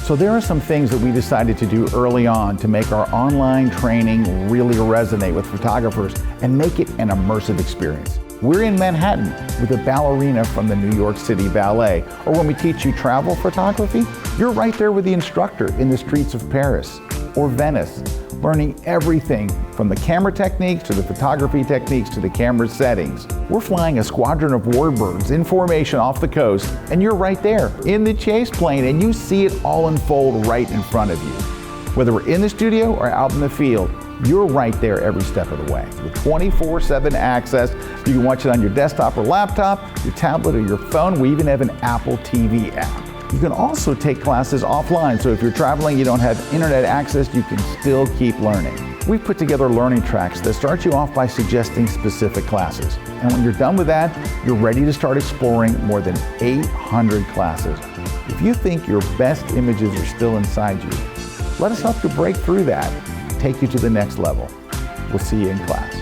So there are some things that we decided to do early on to make our online training really resonate with photographers and make it an immersive experience. We're in Manhattan with a ballerina from the New York City Ballet. Or when we teach you travel photography, you're right there with the instructor in the streets of Paris or Venice, learning everything from the camera techniques to the photography techniques to the camera settings. We're flying a squadron of warbirds in formation off the coast, and you're right there in the chase plane, and you see it all unfold right in front of you. Whether we're in the studio or out in the field, you're right there every step of the way. With 24/7 access, you can watch it on your desktop or laptop, your tablet or your phone. We even have an Apple TV app. You can also take classes offline, so if you're traveling, you don't have internet access, you can still keep learning. We've put together learning tracks that start you off by suggesting specific classes. And when you're done with that, you're ready to start exploring more than 800 classes. If you think your best images are still inside you, let us help you break through that, take you to the next level. We'll see you in class.